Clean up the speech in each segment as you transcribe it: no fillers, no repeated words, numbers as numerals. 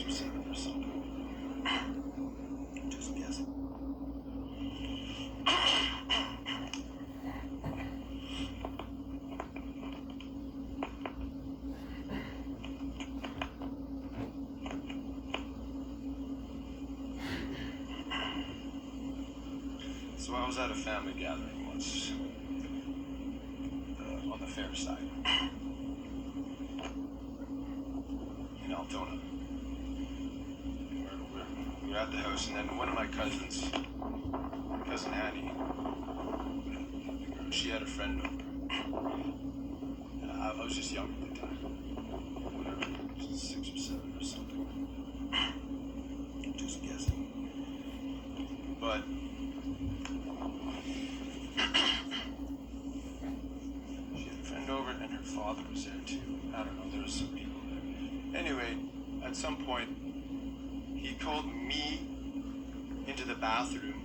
6 or 7 or something. Just guessing. So I was at a family gathering once, on the fair side, in Altona. We're at the house, and then one of my cousins, cousin Annie, she had a friend over. I was just young at the time, whatever, 6 or 7 or something. Just guessing. But she had a friend over, and her father was there too. I don't know, there was some people there. Anyway, at some point, he called me into the bathroom,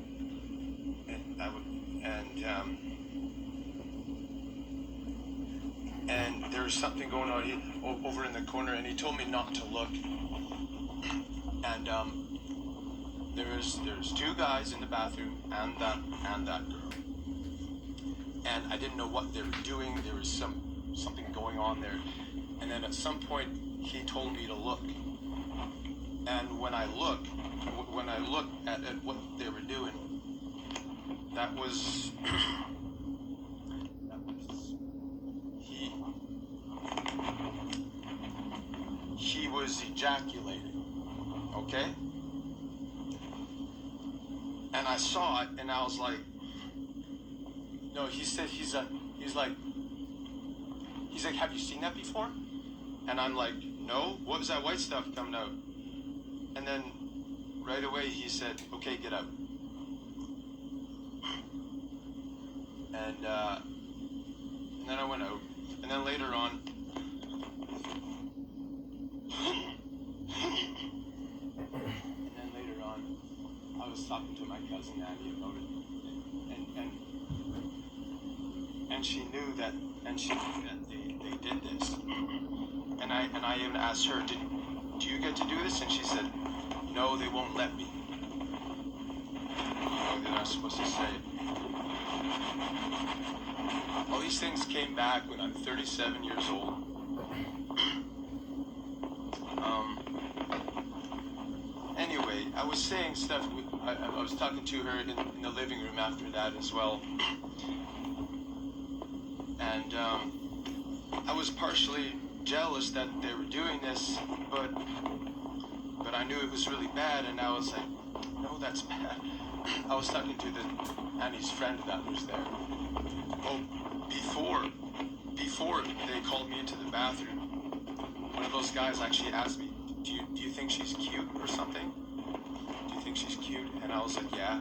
and there was something going on over in the corner, and he told me not to look. And there's 2 guys in the bathroom, and that girl. And I didn't know what they were doing. There was something going on there. And then at some point, he told me to look. And when I looked at what they were doing, that was he was ejaculating, okay? And I saw it, and I was like, no, he said, he's like, have you seen that before? And I'm like, no, what was that white stuff coming out? And then right away he said, okay, get out. And then I went out, and then later on, I was talking to my cousin Annie about it, and she knew that they did this, and I even asked her, do you get to do this? And she said, no, they won't let me. What did I supposed to say? All these things came back when I'm 37 years old. Anyway, I was saying stuff. I was talking to her in the living room after that as well. And I was partially jealous that they were doing this, but I knew it was really bad, and I was like, no, that's bad. I was talking to Annie's friend that was there. Well, before they called me into the bathroom, one of those guys actually asked me, do you think she's cute or something? Do you think she's cute? And I was like, yeah.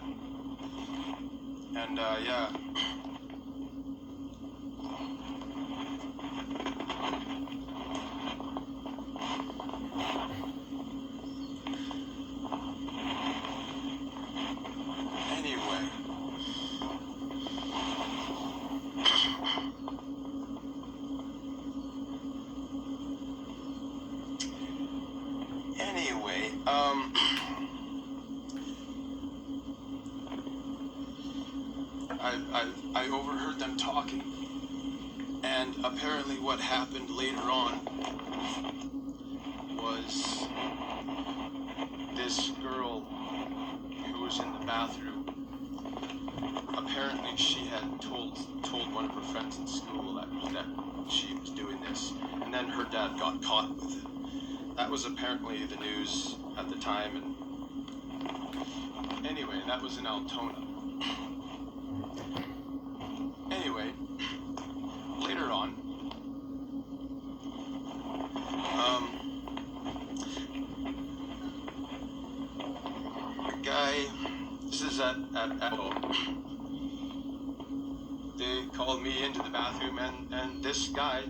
And yeah. Anyway, I overheard them talking, and apparently what happened later on was this girl who was in the bathroom, apparently she had told one of her friends in school that she was doing this, and then her dad got caught with it. That was apparently the news at the time, and anyway, that was in Altona. Anyway, later on, a guy, this is at they called me into the bathroom, and this guy,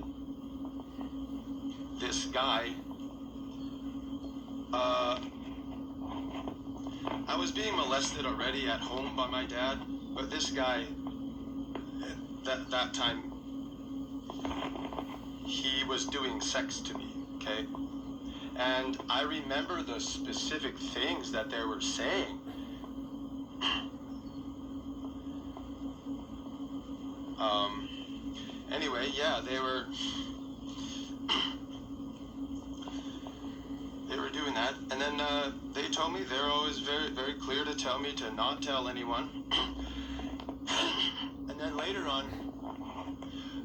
I was being molested already at home by my dad, but this guy, that time, he was doing sex to me, okay? And I remember the specific things that they were saying. Anyway, yeah, they were doing that, and then they told me they're always very, very clear to tell me to not tell anyone. And then later on,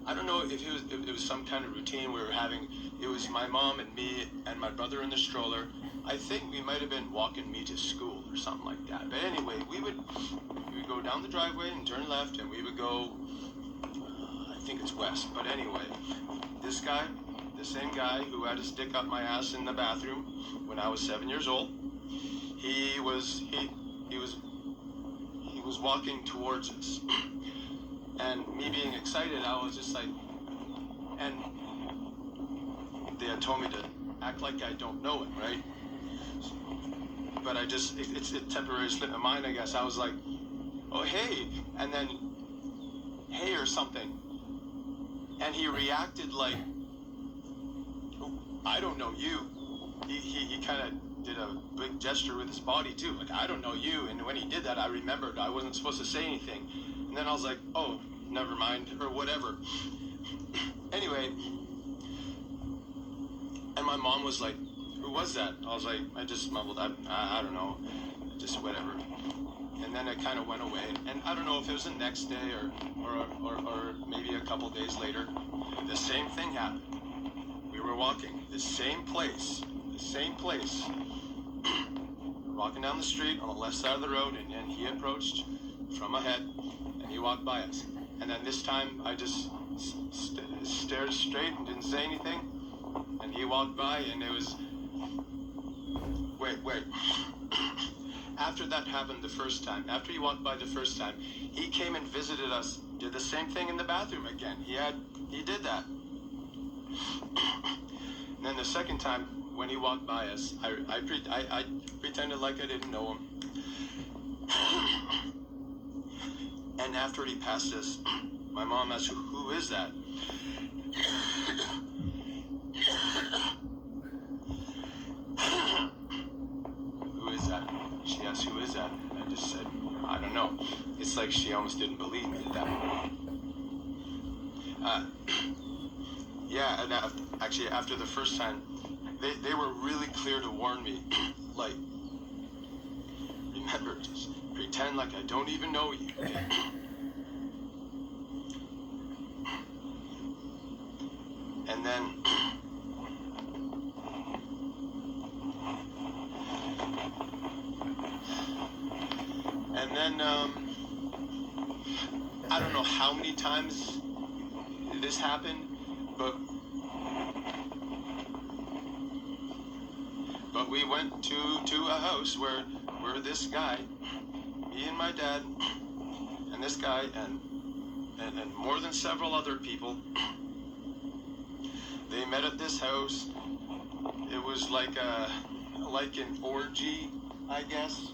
I don't know if it was some kind of routine we were having. It was my mom and me and my brother in the stroller. I think we might have been walking me to school or something like that. But anyway, we would go down the driveway and turn left, and we would go, I think it's west. But anyway, this guy, the same guy who had a stick up my ass in the bathroom when I was 7 years old, he was walking towards us. And me being excited, I was just like, and they had told me to act like I don't know him, right? But I just, it temporarily slipped my mind, I guess. I was like, oh, hey, and then, hey, or something. And he reacted like, oh, I don't know you. He kind of did a big gesture with his body, too. Like, I don't know you. And when he did that, I remembered I wasn't supposed to say anything. And then I was like, oh, never mind, or whatever. Anyway, and my mom was like, who was that? I was like, I just mumbled, I don't know, just whatever. And then it kind of went away. And I don't know if it was the next day or maybe a couple days later, the same thing happened. We were walking the same place, walking down the street on the left side of the road, and he approached from ahead, and he walked by us. And then this time, I just stared straight and didn't say anything. And he walked by, and it was... Wait. After that happened the first time, after he walked by the first time, he came and visited us, did the same thing in the bathroom again. He did that. And then the second time, when he walked by us, I pretended like I didn't know him. And after he passed us, my mom asked, who is that? Who is that? She asked, who is that? And I just said, I don't know. It's like she almost didn't believe me at that point. Yeah, and actually after the first time, they were really clear to warn me, like, remember, just pretend like I don't even know you. And then, I don't know how many times this happened, but we went to a house where this guy, me and my dad, and this guy, and more than several other people, they met at this house. It was like an orgy, I guess.